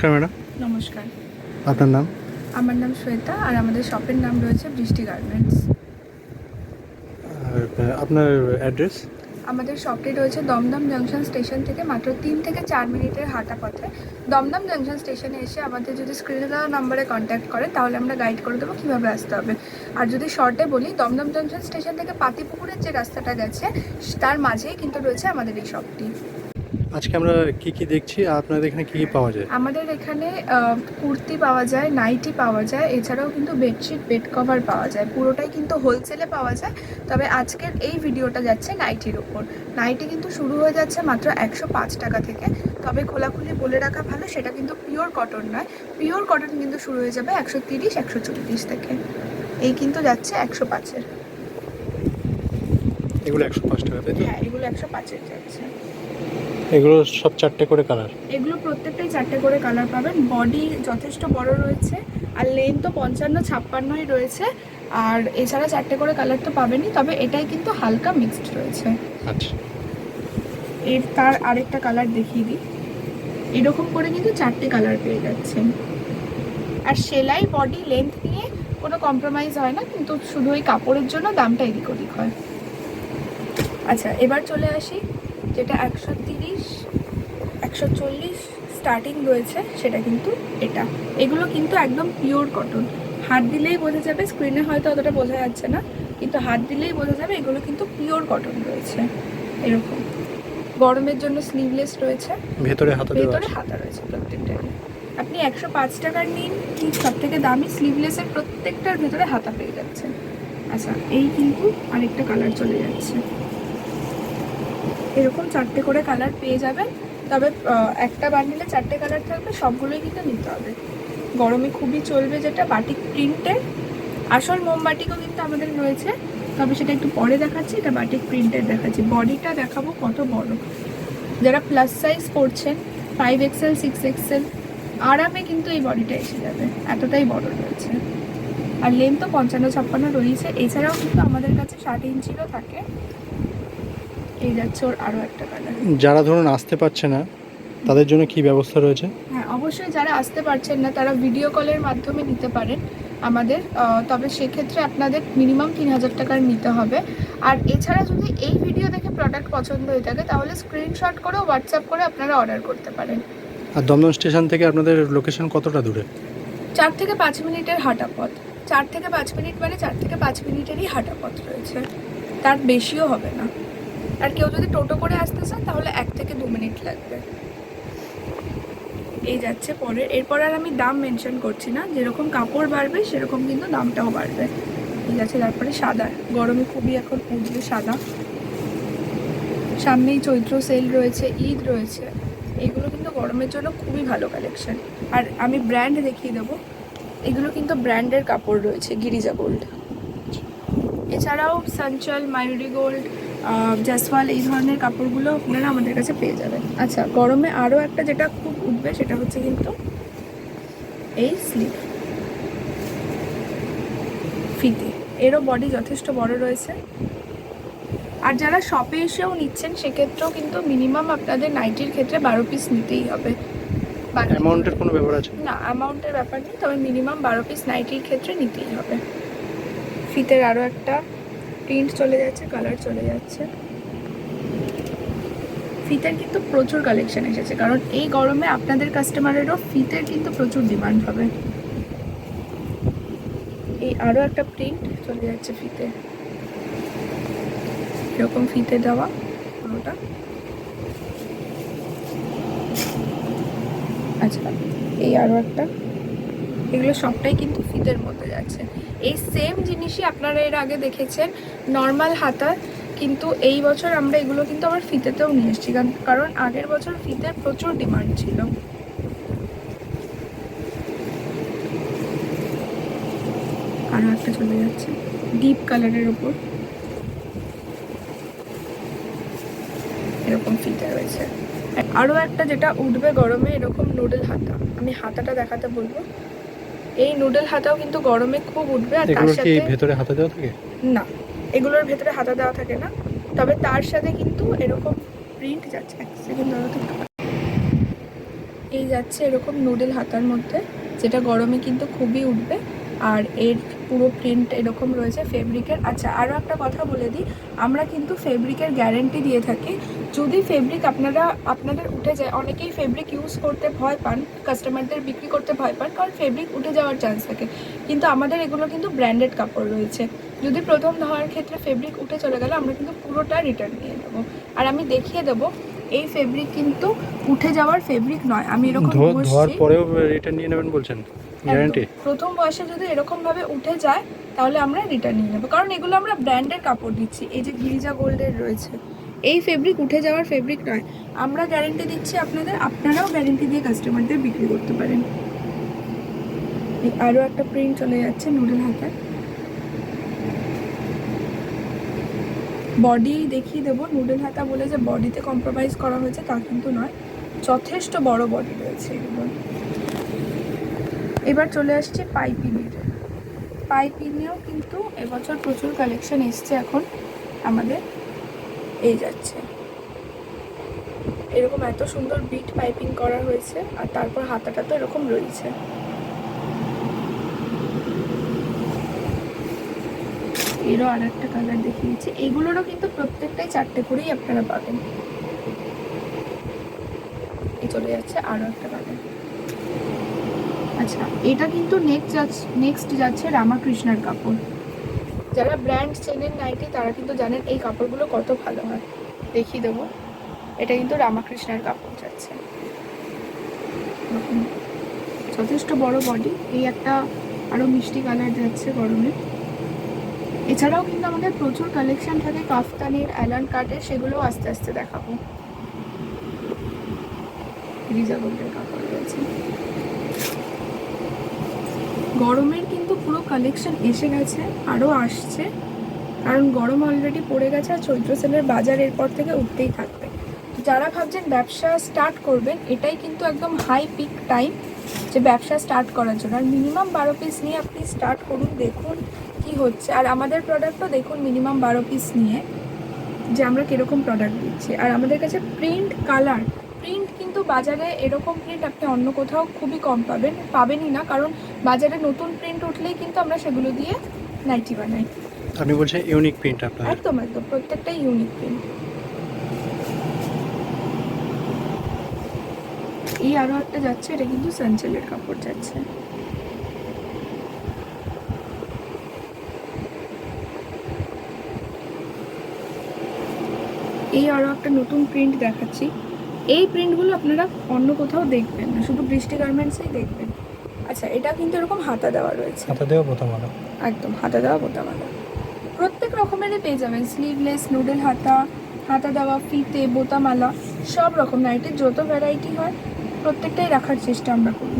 নমস্কার ম্যাডাম। নমস্কার। আপনার নাম? আমার নাম শ্বেতা আর আমাদের শপের নাম রয়েছে বৃষ্টি গার্মেন্টস। আর আপনার অ্যাড্রেস? আমাদের শপটি রয়েছে দমদম জাংশন স্টেশন থেকে মাত্র 3 থেকে 4 মিনিটের হাঁটা পথে। দমদম জাংশন স্টেশনে এসে আমাদের যদি স্ক্রিনে দেওয়া নম্বরে কন্ট্যাক্ট করেন তাহলে আমরা গাইড করে দেবো কীভাবে আসতে হবে। আর যদি শর্টে বলি, দমদম জাংশন স্টেশন থেকে পাতিপুকুরের যে রাস্তাটা গেছে তার মাঝেই কিন্তু রয়েছে আমাদের এই শপটি। আজকে আমরা কি দেখছি, আপনাদের এখানে কি পাওয়া যায়? আমাদের এখানে কুর্তি পাওয়া যায়, নাইটি পাওয়া যায়, এছাড়াও কিন্তু বেডশিট, বেড কভার পাওয়া যায়। পুরোটাই কিন্তু হোলসেলে পাওয়া যায়। তবে আজকের এই ভিডিওটা যাচ্ছে নাইটির উপর। নাইটি কিন্তু শুরু হয়ে যাচ্ছে মাত্র 105 টাকা থেকে। তবে খোলাখুলি বলে রাখা ভালো, সেটা কিন্তু পিওর কটন নয়। পিওর কটন কিন্তু শুরু হয়ে যাবে 130-140 থেকে। এই কিন্তু যাচ্ছে 105-এর। এগুলো 105 টাকা, তাই তো? হ্যাঁ, এগুলো 105-এর যাচ্ছে। এগুলো সব 4টে করে কালার? এগুলো প্রত্যেকটাই 4টে করে কালার পাবেন। বডি যথেষ্ট বড় রয়েছে আর লেন্থ তো 55-56ই রয়েছে। আর এছাড়া 4টে করে কালার তো পাবেনই, তবে এটাই কিন্তু হালকা মিক্সড রয়েছে। আচ্ছা, তার আরেকটা কালার দেখিয়ে দিই। এরকম করে কিন্তু 4টে কালার পেয়ে যাচ্ছেন। আর সেলাই, বডি, লেন্থ নিয়ে কোনো কম্প্রোমাইজ হয় না, কিন্তু শুধু ওই কাপড়ের জন্য দামটা এদিক ওদিক হয়। আচ্ছা, এবার চলে আসি যেটা 130-140 স্টার্টিং রয়েছে, সেটা কিন্তু এটা। এগুলো কিন্তু একদম পিওর কটন। হাত দিলেই বোঝা যাবে, স্ক্রিনে হয়তো অতটা বোঝা যাচ্ছে না, কিন্তু হাত দিলেই বোঝা যাবে এগুলো কিন্তু পিওর কটন রয়েছে। এরকম গরমের জন্য স্লিভলেস রয়েছে, ভেতরে হাতা রয়েছে প্রত্যেকটারই। আপনি 105 টাকার নিন কি সব থেকে দামি, স্লিভলেসের প্রত্যেকটার ভেতরে হাতা পেয়ে যাচ্ছেন। আচ্ছা, এই কিন্তু আরেকটা কালার চলে যাচ্ছে। এরকম 4টে করে কালার পেয়ে যাবেন। তবে একটা বান্ডিলে 4টে কালার থাকবে, সবগুলোই কিন্তু নিতে হবে। গরমে খুবই চলবে যেটা বাটিক প্রিন্টের। আসল মোমবাটিকও কিন্তু আমাদের রয়েছে, তবে সেটা একটু পরে দেখাচ্ছি। এটা বাটিক প্রিন্টের দেখাচ্ছি। বডিটা দেখাবো কত বড়। যারা প্লাস সাইজ করছেন, 5XL 6XL আরামে কিন্তু এই বডিটা এসে যাবে, এতটাই বড় রয়েছে। আর লেন্থ তো 55-56 রয়েছে। এছাড়াও কিন্তু আমাদের কাছে 60 ইঞ্চিরও থাকে। এই যাচ্ছে ওর আরও একটা কালার। যারা ধরুন আসতে পারছে না তাদের জন্য কি ব্যবস্থা রয়েছে? হ্যাঁ, অবশ্যই যারা আসতে পারছেন না তারা ভিডিও কলের মাধ্যমে নিতে পারেন আমাদের। তবে সেক্ষেত্রে আপনাদের মিনিমাম 3000 টাকার নিতে হবে। আর এছাড়া যদি এই ভিডিও দেখে প্রোডাক্ট পছন্দ হয়ে থাকে তাহলে স্ক্রিনশট করে হোয়াটসঅ্যাপ করে আপনারা অর্ডার করতে পারেন। আর দমদম স্টেশন থেকে আপনাদের লোকেশন কতটা দূরে? 4 থেকে 5 মিনিটের হাঁটা পথ। 4 থেকে 5 মিনিট মানে 4 থেকে 5 মিনিটেরই হাঁটা পথ রয়েছে, তার বেশিও হবে না। আর কেউ যদি টোটো করে আসতে চান তাহলে 1 থেকে 2 মিনিট লাগবে। এই যাচ্ছে পরের। এরপর আর আমি দাম মেনশন করছি না, যেরকম কাপড় বাড়বে সেরকম কিন্তু দামটাও বাড়বে। এই যাচ্ছে তারপরে সাদা। গরমে খুবই এখন উঠবে সাদা। সামনেই চৈত্র সেল রয়েছে, ঈদ রয়েছে। এগুলো কিন্তু গরমের জন্য খুবই ভালো কালেকশন। আর আমি ব্র্যান্ড দেখিয়ে দেবো। এগুলো কিন্তু ব্র্যান্ডের কাপড় রয়েছে, গিরিজা গোল্ড। এছাড়াও সানচল, মায়ুরি গোল্ড, জাসওয়াল, এই ধরনের কাপড়গুলো আপনারা আমাদের কাছে পেয়ে যাবেন। আচ্ছা, গরমে আরও একটা যেটা খুব উঠবে সেটা হচ্ছে কিন্তু এই স্লিভ ফিতে। এরও বডি যথেষ্ট বড় রয়েছে। আর যারা শপে এসেও নিচ্ছেন সেক্ষেত্রেও কিন্তু মিনিমাম আপনাদের নাইটির ক্ষেত্রে 12 পিস নিতেই হবে। অ্যামাউন্টের কোনো ব্যাপার আছে? না, অ্যামাউন্টের ব্যাপার নেই, তবে মিনিমাম 12 পিস নাইটির ক্ষেত্রে নিতেই হবে। ফিতের আরও একটা প্রিন্ট চলে যাচ্ছে, কালার চলে যাচ্ছে। ফিতের কিন্তু প্রচুর কালেকশন এসেছে, কারণ এই গরমে আপনাদের কাস্টমারেরও ফিতের কিন্তু প্রচুর ডিমান্ড হবে। এই আরও একটা প্রিন্ট চলে যাচ্ছে ফিতে, এরকম ফিতে দেওয়া পুরোটা। আচ্ছা, এই আরও একটা। এগুলো সবটাই কিন্তু ফিতের মধ্যে যাচ্ছে। এই সেম জিনিসই আপনারা এর আগে দেখেছেন নর্মাল হাতা, কিন্তু এই বছর আমরা এগুলো কিন্তু আবার ফিতেতেও নিয়ে এসেছি, কারণ আগের বছর ফিতের প্রচুর ডিমান্ড ছিল। আরও একটা চলে যাচ্ছে ডিপ কালারের ওপর, এরকম ফিতে রয়েছে। আরও একটা যেটা উঠবে গরমে, এরকম নুডল হাতা। আমি হাতাটা দেখাতে বলবো। এই নুডল হাতাও কিন্তু গরমে খুব উঠবে। আর তার সাথে ভেতরে হাতা দেওয়া থাকে না, এগুলোর ভেতরে হাতা দেওয়া থাকে না, তবে তার সাথে কিন্তু এরকম প্রিন্ট যাচ্ছে। এক সেকেন্ড দাঁড়াতে। এই যাচ্ছে এরকম নুডল হাতার মধ্যে, যেটা গরমে কিন্তু খুবই উঠবে। আর এর পুরো প্রিন্ট এরকম রয়েছে ফেব্রিকের। আচ্ছা, আরও একটা কথা বলে দিই, আমরা কিন্তু ফেব্রিকের গ্যারেন্টি দিয়ে থাকি। যদি ফেব্রিক আপনাদের উঠে যায়, অনেকেই ফেব্রিক ইউজ করতে ভয় পান, কাস্টমারদের বিক্রি করতে ভয় পান, কারণ ফেব্রিক উঠে যাওয়ার চান্স থাকে। কিন্তু আমাদের এগুলো কিন্তু ব্র্যান্ডেড কাপড় রয়েছে। যদি প্রথম ধোয়ার ক্ষেত্রে ফেব্রিক উঠে চলে গেলে আমরা কিন্তু পুরোটা রিটার্ন নিয়ে নেবো। আর আমি দেখিয়ে দেবো, এই ফেব্রিক কিন্তু উঠে যাওয়ার ফেব্রিক নয়। আমি এরকম ধোয়ার পরেও রিটার্ন নিয়ে নেবেন বলছেন, গ্যারান্টি? প্রথম বয়সে যদি এরকম ভাবে উঠে যায় তাহলে আমরা রিটার্ন নিয়ে নেবো, কারণ এগুলো আমরা ব্র্যান্ডের কাপড় দিচ্ছি। এই যে গিরিজা গোল্ডের রয়েছে, এই ফেব্রিক উঠে যাওয়ার ফেব্রিক নয়। আমরা গ্যারেন্টি দিচ্ছি আপনাদের, আপনারাও গ্যারেন্টি দিয়ে কাস্টমারদের বিক্রি করতে পারেন। আরও একটা প্রিন্ট চলে যাচ্ছে নুডল হাতার। বডি দেখিয়ে দেবো। নুডল হাতা বলে যে বডিতে কম্প্রোমাইজ করা হয়েছে তা কিন্তু নয়, যথেষ্ট বড় বডি রয়েছে এগুলো। এবার চলে আসছে পাইপিনের। পাইপিনেও কিন্তু এবছর প্রচুর কালেকশন এসছে এখন আমাদের। এই যাচ্ছে এরকম এত সুন্দর বিট পাইপিং করা হয়েছে, আর তারপর হাতাটা তো এরকম রয়েছে। এরও আর একটা কালার দেখিয়েছি। এগুলোরও কিন্তু প্রত্যেকটাই 4টে করেই আপনারা পাবেন। এই চলে যাচ্ছে আরও একটা কালার। আচ্ছা, এটা কিন্তু নেক্সট যাচ্ছে রামাকৃষ্ণার কাপড়। যারা ব্র্যান্ড চেনেন নাইটি তারা কিন্তু জানেন এই কাপড়গুলো কত ভালো হয়। দেখিয়ে দেবো, এটা কিন্তু রামাকৃষ্ণার কাপড় যাচ্ছে। যথেষ্ট বড় বডি। এই একটা আরও মিষ্টি কালার যাচ্ছে গরমে। এছাড়াও কিন্তু আমাদের প্রচুর কালেকশন থাকে কাফতানের, অ্যালান কাটের, সেগুলোও আস্তে আস্তে দেখাবো। গিরিজা গোল্ডের কাপড় রয়েছে। গরমের কিন্তু পুরো কালেকশন এসে গেছে, আরও আসছে, কারণ গরম অলরেডি পড়ে গেছে আর চৈত্র সেলের বাজার এরপর থেকে উঠতেই থাকবে। যারা ভাবছেন ব্যবসা স্টার্ট করবেন, এটাই কিন্তু একদম হাই পিক টাইম যে ব্যবসা স্টার্ট করার জন্য। আর মিনিমাম 12 পিস নিয়ে আপনি স্টার্ট করুন, দেখুন কি হচ্ছে। আর আমাদের প্রোডাক্টও দেখুন মিনিমাম 12 পিস নিয়ে যে আমরা কীরকম প্রোডাক্ট দিচ্ছি। আর আমাদের কাছে প্রিন্ট, কালার, প্রিন্ট কিন্তু বাজারে এরকম প্রিন্ট আপনি অন্য কোথাও খুবই কম পাবেনই না, কারণ বাজারে নতুন প্রিন্ট উঠলেই কিন্তু আমরা সেগুলো দিয়ে নাইটি বানাই। আপনি বলছেন ইউনিক প্রিন্ট আপনাদের? একদম একদম, প্রত্যেকটাই ইউনিক প্রিন্ট। এই আরও একটা যাচ্ছে, এটা কিন্তু সানচেলের কাপড় যাচ্ছে। এই আরও একটা নতুন প্রিন্ট দেখাচ্ছি। এই প্রিন্টগুলো আপনারা অন্য কোথাও দেখবেন না, শুধু বৃষ্টি গার্মেন্টসেই দেখবেন। আচ্ছা, এটা কিন্তু এরকম হাতা দেওয়া রয়েছে। হাতা দেওয়া বোতামালা? একদম হাতা দেওয়া বোতামালা প্রত্যেক রকমেরই পেয়ে যাবেন। স্লিভলেস, নুডল হাতা, হাতা দেওয়া, ফিতে, বোতামালা, সব রকম নাইটির যত ভ্যারাইটি হয় প্রত্যেকটাই রাখার চেষ্টা আমরা করি।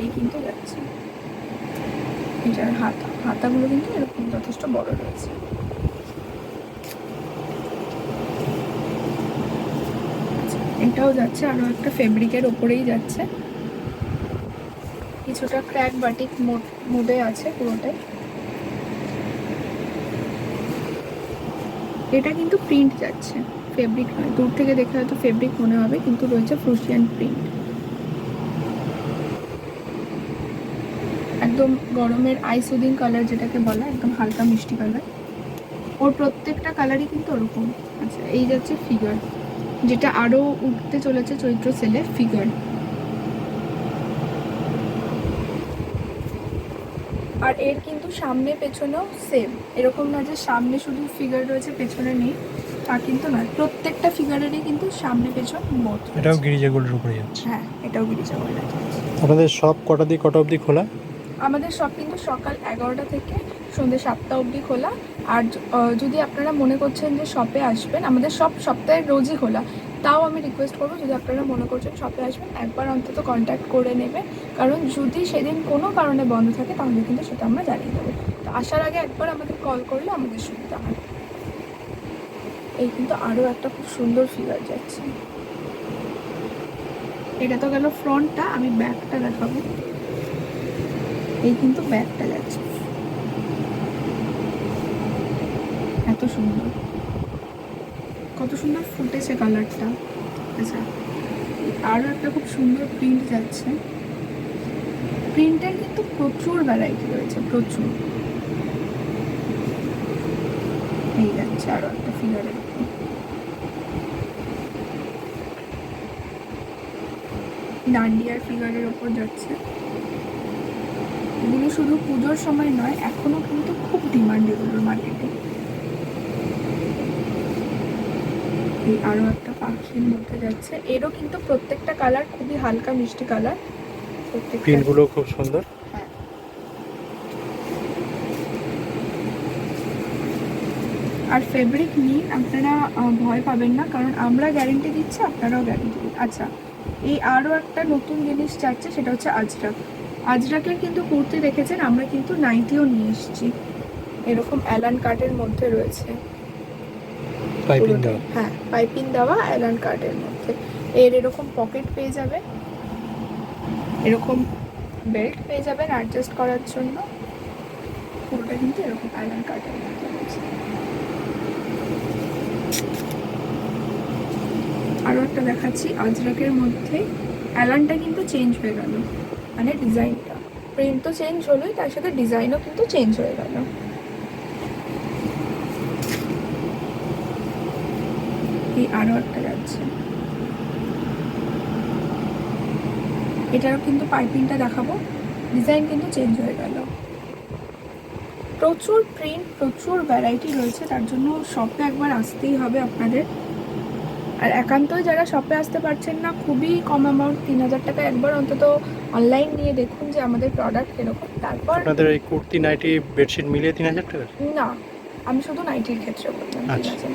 এই কিন্তু যাচ্ছে এটার হাতাগুলো কিন্তু এরকম যথেষ্ট বড় রয়েছে। এটাও যাচ্ছে আরও একটা ফেব্রিকের ওপরেই যাচ্ছে, কিছুটা ক্র্যাক বাটিক মোডে আছে পুরোটাই। এটা কিন্তু প্রিন্ট যাচ্ছে, ফেব্রিক নয়। দূর থেকে দেখে হয়তো ফেব্রিক মনে হবে, কিন্তু রয়েছে প্রুশিয়ান প্রিন্ট। একদম গরমের আইসুদিং কালার যেটাকে বলা, একদম হালকা মিষ্টি কালার। ওর প্রত্যেকটা কালারই কিন্তু ওরকম। আচ্ছা, এই যাচ্ছে ফিগার, যেটা আরও উঠতে চলেছে চৈত্র সেলে, ফিগার। আর এর কিন্তু সামনে পেছনেও সেম, এরকম না যে সামনে শুধু ফিগার রয়েছে পেছনে নেই, তা কিন্তু নয়। প্রত্যেকটা ফিগারেরই কিন্তু সামনে পেছন বোথ। এটাও গিরিজা গোল্ডের উপরে যাচ্ছে? হ্যাঁ, এটাও গিরিজা গোল্ডের যাচ্ছে। আপনাদের সব কটা দিয়ে কটা অবধি খোলা? আমাদের সব কিন্তু সকাল 11টা থেকে সন্ধ্যে 7টা অবধি খোলা। আর যদি আপনারা মনে করছেন যে শপে আসবেন, আমাদের সব সপ্তাহে রোজই খোলা। তাও আমি রিকোয়েস্ট করবো, যদি আপনারা মনে করছেন শপে আসবেন, একবার অন্তত কন্ট্যাক্ট করে নেবেন, কারণ যদি সেদিন কোনো কারণে বন্ধ থাকে তাহলে কিন্তু সেটা আমরা জানিয়ে দেবো। তো আসার আগে একবার আমাদের কল করলে আমাদের সুবিধা হয়। এই কিন্তু আরও একটা খুব সুন্দর ফিগার যাচ্ছে। এটা তো গেল ফ্রন্টটা, আমি ব্যাকটা দেখাবো। এই কিন্তু ব্যাকটা যাচ্ছে, এত সুন্দর, কত সুন্দর ফুটেছে কালারটা। আচ্ছা, আরও একটা খুব সুন্দর প্রিন্ট যাচ্ছে। প্রিন্টের কিন্তু প্রচুর ভ্যারাইটি রয়েছে, প্রচুর। এই যাচ্ছে আরও একটা ফিগারের, ডান্ডিয়ার ফিগারের ওপর যাচ্ছে। এগুলো শুধু পুজোর সময় নয়, এখনো কিন্তু খুব ডিমান্ড এগুলোর মার্কেটে। এই আরও একটা পাখির মধ্যে যাচ্ছে, এরও কিন্তু প্রত্যেকটা কালার খুবই হালকা মিষ্টি কালার, প্রত্যেকটা। প্রিন্টগুলো খুব সুন্দর। হ্যাঁ, আর ফেব্রিক নিয়ে আপনারা ভয় পাবেন না, কারণ আমরা গ্যারেন্টি দিচ্ছি, আপনারাও গ্যারেন্টি দিন। আচ্ছা, এই আরও একটা নতুন জিনিস যাচ্ছে, সেটা হচ্ছে আজরাক। আজরাকের কিন্তু কুর্তি দেখেছেন, আমরা কিন্তু নাইটিও নিয়ে এসেছি। এরকম অ্যালান কাটের মধ্যে রয়েছে, পাইপিং দেওয়া। হ্যাঁ, পাইপিং দেওয়া অ্যালান কাটের মধ্যে। এর এরকম পকেট পেয়ে যাবে, এরকম বেল্ট পেয়ে যাবেন অ্যাডজাস্ট করার জন্য। পুরোটা কিন্তু এরকম অ্যালান কাটের মধ্যে রয়েছে। আরও একটা দেখাচ্ছি আজরাকের মধ্যে। অ্যালানটা কিন্তু চেঞ্জ হয়ে গেল, মানে ডিজাইনটা, প্রিন্ট তো চেঞ্জ হলোই, তার সাথে ডিজাইনও কিন্তু চেঞ্জ হয়ে গেল। এই আরও একটা যাচ্ছে, এটারও কিন্তু পাইপিংটা দেখাবো, ডিজাইন কিন্তু চেঞ্জ হয়ে গেল। প্রচুর প্রিন্ট, প্রচুর ভ্যারাইটি রয়েছে, তার জন্য শপে একবার আসতেই হবে আপনাদের। আর একান্তই যারা শপে আসতে পারছেন না, খুবই কম অ্যামাউন্ট, 3000 টাকা একবার অন্তত অনলাইন নিয়ে দেখুন যে আমাদের প্রোডাক্ট কীরকম। তারপর আপনাদের এই কুর্তি, নাইটি, বেডশিট মিলিয়ে 3000 টাকা? না, আমি শুধু নাইটির ক্ষেত্রে বললাম। ঠিক আচ্ছা। আছে,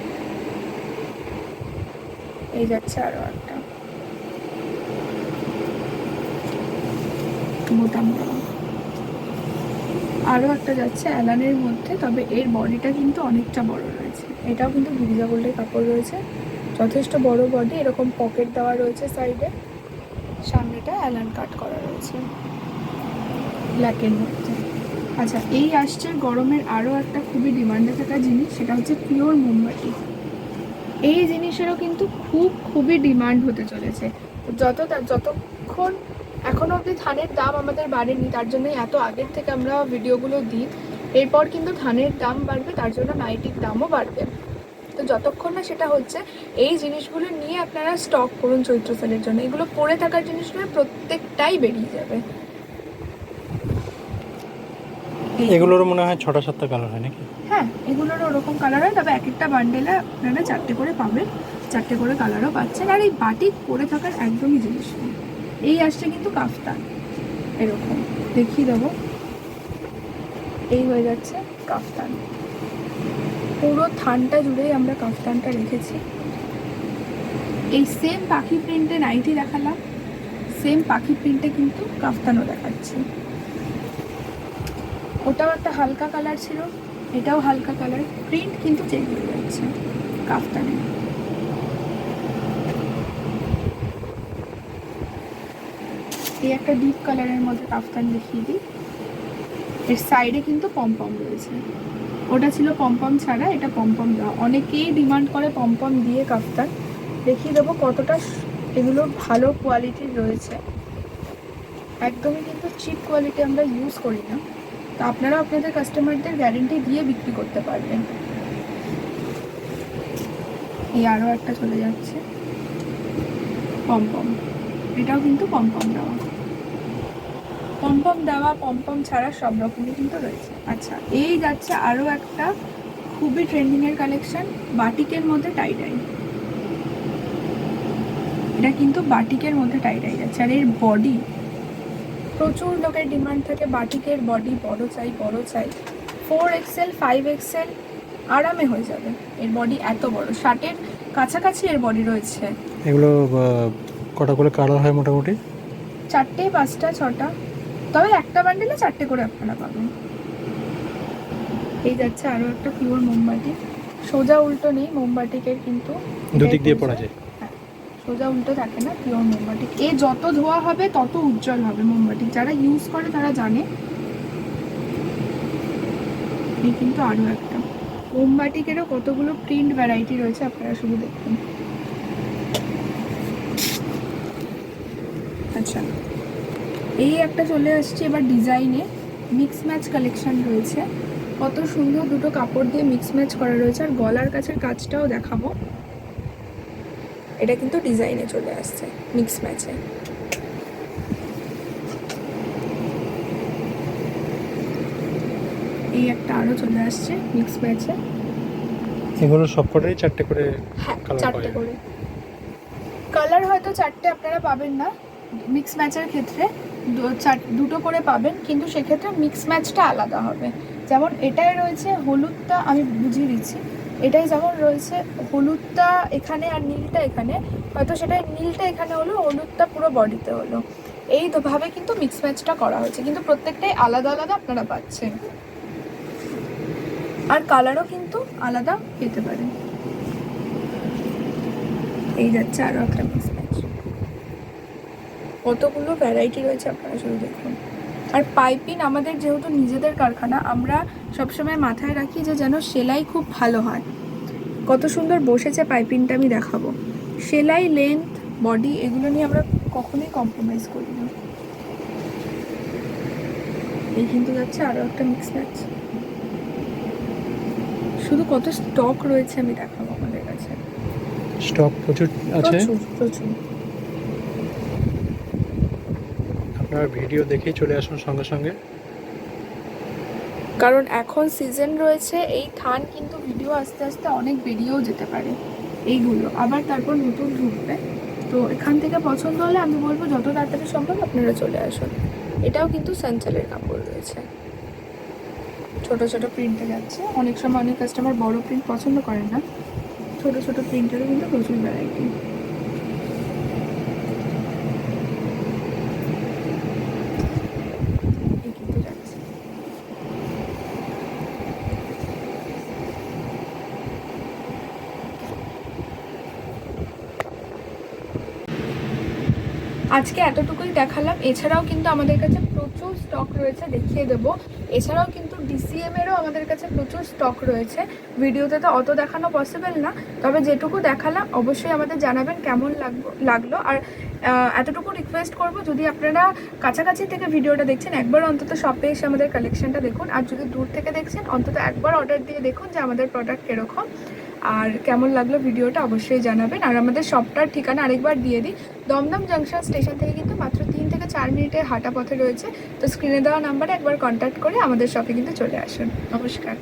এই যাচ্ছে আরও একটা বোতাম দেওয়া। আরও একটা যাচ্ছে অ্যালানের মধ্যে, তবে এর বডিটা কিন্তু অনেকটা বড় রয়েছে। এটাও কিন্তু গিরিজা গোল্ডের কাপড় রয়েছে, যথেষ্ট বড় বডি, এরকম পকেট দেওয়া রয়েছে সাইডে, সামনেটা অ্যালান কাট করা রয়েছে ব্ল্যাকের মধ্যে। আচ্ছা, এই আসছে গরমের আরও একটা খুবই ডিমান্ডে থাকা জিনিস, সেটা হচ্ছে পিওর মোমবাতি। এই জিনিসেরও কিন্তু খুবই ডিমান্ড হতে চলেছে। যতক্ষণ এখনো অবধি ধানের দাম আমাদের বাড়েনি, তার জন্যই এত আগের থেকে আমরা ভিডিওগুলো দিই। এরপর কিন্তু ধানের দাম বাড়বে, তার জন্য নাইটির দামও বাড়বে। তো যতক্ষণ না সেটা হচ্ছে, এই জিনিসগুলো নিয়ে আপনারা স্টক করুন চৈত্র সেলের জন্য। এগুলো পরে থাকার জিনিসগুলো প্রত্যেকটাই বেরিয়ে যাবে। এগুলোরও মনে হয় 6টা 7টা কালার হয় নাকি? হ্যাঁ, এগুলোরও ওরকম কালার হয়, তবে এক একটা বান্ডেলে আপনারা 4টে করে পাবেন, 4টে করে কালারও পাচ্ছেন। আর এই বাটিক পরে থাকার একদমই জিনিস নেই। এই আসছে কিন্তু কাফতান, এরকম দেখিয়ে দেবো। এই হয়ে যাচ্ছে কাফতান, পুরো থানটা জুড়েই আমরা কাফতানটা রেখেছি। এই সেম পাখি প্রিন্টে নাইটি দেখালাম, সেম পাখি প্রিন্টে কিন্তু কাফতানও দেখাচ্ছি। ওটাও একটা হালকা কালার ছিল, এটাও হালকা কালার, প্রিন্ট কিন্তু চেঞ্জ হয়ে যাচ্ছে কাফতানে। এই একটা ডিপ কালারের মধ্যে কাফতান দেখিয়ে দিই। এর সাইডে কিন্তু পমপম রয়েছে, ওটা ছিল পমপম ছাড়া, এটা পমপম দেওয়া। অনেকেই ডিমান্ড করে পমপম দিয়ে কাফতান, দেখিয়ে দেবো কতটা এগুলো ভালো কোয়ালিটির রয়েছে। একদমই কিন্তু চিপ কোয়ালিটি আমরা ইউজ করি না, তো আপনারা আপনাদের কাস্টমারদের গ্যারেন্টি দিয়ে বিক্রি করতে পারবেন। এই আরও একটা চলে যাচ্ছে পমপম, এটাও কিন্তু পমপম দেওয়া, পমপম দেওয়া, পমপম ছাড়া সব রকমই কিন্তু রয়েছে। আচ্ছা, এই যাচ্ছে আরও একটা খুবই ট্রেন্ডিংয়ের কালেকশন, বাটিকের মধ্যে টাইডাই। এটা কিন্তু বাটিকের মধ্যে টাইডাই যাচ্ছে। আর এর বডি, প্রচুর লোকের ডিমান্ড থাকে বাটিকের বডি বড় চাই, বড় চাই। 4XL 5XL আরামে হয়ে যাবে, এর বডি এত বড়, 60-এর কাছাকাছি এর বডি রয়েছে। এগুলো কটা করে কালার হয় মোটামুটি? 4টে 5টা 6টা, তবে একটা বান্ডেলে 4টে করে আপনারা পাবেন। এই যাচ্ছে আরও একটা পিওর মোমবাতি, সোজা উল্টো নেই মোমবাতিকের, কিন্তু দুদিক দিয়ে পড়া যায়। হ্যাঁ, সোজা উল্টো থাকে না, পিওর মোমবাতি। এ যত ধোয়া হবে তত উজ্জ্বল হবে মোমবাতি, যারা ইউজ করে তারা জানে। এই কিন্তু আরও একটা মোমবাতিকেরও কতগুলো প্রিন্ট ভ্যারাইটি রয়েছে, আপনারা শুধু দেখুন। আচ্ছা, এই একটা চলে আসছে এবার ডিজাইনে, মিক্স ম্যাচ কালেকশন রয়েছে। কত সুন্দর দুটো কাপড় দিয়ে মিক্স ম্যাচ করা রয়েছে, আর গলার কাছের কাজটাও দেখাবো। এটা কিন্তু ডিজাইনে চলে আসছে মিক্স ম্যাচে। এই একটা আরো চলে আসছে মিক্স ম্যাচে। এগুলো সবকটাই 4টে করে হ্যাঁ, কালার 4টে করে কালার, হয়তো 4টে আপনারা পাবেন না মিক্স ম্যাচের ক্ষেত্রে, দুটো করে পাবেন, কিন্তু সেক্ষেত্রে মিক্স ম্যাচটা আলাদা হবে। যেমন এটাই রয়েছে হলুদটা, আমি বুঝিয়ে দিচ্ছি, এটাই যেমন রয়েছে হলুদটা এখানে আর নীলটা এখানে, হয়তো সেটা নীলটা এখানে হলো, হলুদটা পুরো বডিতে হলো। এই ভাবে কিন্তু মিক্স ম্যাচটা করা হয়েছে, কিন্তু প্রত্যেকটাই আলাদা আলাদা আপনারা পাচ্ছেন, আর কালারও কিন্তু আলাদা পেতে পারেন। এই যাচ্ছে আরও একটা মিক্স ম্যাচ, কতগুলো ভ্যারাইটি রয়েছে আপনারা শুধু দেখুন। আর পাইপিং আমাদের যেহেতু নিজেদের কারখানা, আমরা সবসময় মাথায় রাখি যে যেন সেলাই খুব ভালো হয়। কত সুন্দর বসেছে পাইপিংটা, আমি দেখাবো। সেলাই, লেন্থ, বডি, এগুলো নিয়ে আমরা কখনোই কম্প্রোমাইজ করি না। এই কিন্তু যাচ্ছে আরও একটা মিক্স ম্যাচ, শুধু কত স্টক রয়েছে আমি দেখাবো আমাদের কাছে। স্টক প্রচুর আছে, প্রচুর প্রচুর। আপনারা ভিডিও দেখেই চলে আসুন সঙ্গে সঙ্গে, কারণ এখন সিজন রয়েছে, এই থান কিন্তু ভিডিও আস্তে আস্তে অনেক বেরিয়েও যেতে পারে, এইগুলো আবার তারপর নতুন ঢুকবে। তো এখান থেকে পছন্দ হলে আমি বলবো যত তাড়াতাড়ি সম্ভব আপনারা চলে আসুন। এটাও কিন্তু সানচালের কাপড় রয়েছে, ছোট ছোট প্রিন্টে যাচ্ছে। অনেক সময় অনেক কাস্টমার বড় প্রিন্ট পছন্দ করেন না, ছোট ছোট প্রিন্টেরও কিন্তু প্রচুর ভ্যারাইটি। এই কিন্তু যাচ্ছে। আজকে এতটুকুই দেখালাম, এছাড়াও কিন্তু আমাদের কাছে প্রচুর স্টক রয়েছে, দেখিয়ে দেবো। এছাড়াও কিন্তু ডিসিএম এরও আমাদের কাছে প্রচুর স্টক রয়েছে। ভিডিওতে তো অত দেখানো পসিবল না, তবে যেটুকু দেখালাম অবশ্যই আমাদের জানাবেন কেমন লাগলো। আর এতটুকু রিকোয়েস্ট করব, যদি আপনারা কাছাকাছি থেকে ভিডিওটা দেখছেন, একবার অন্তত শপে এসে আমাদের কালেকশনটা দেখুন। আর যদি দূর থেকে দেখছেন, অন্তত একবার অর্ডার দিয়ে দেখুন যে আমাদের প্রোডাক্ট কীরকম আর কেমন লাগলো ভিডিওটা অবশ্যই জানাবেন। আর আমাদের শপটার ঠিকানা আরেকবার দিয়ে দিই, দমদম জাংশন স্টেশন থেকে কিন্তু মাত্র 3 থেকে 4 মিনিটের হাঁটা পথে রয়েছে। তো স্ক্রিনে দেওয়া নাম্বারে একবার কন্ট্যাক্ট করে আমাদের শপে কিন্তু চলে আসুন। নমস্কার।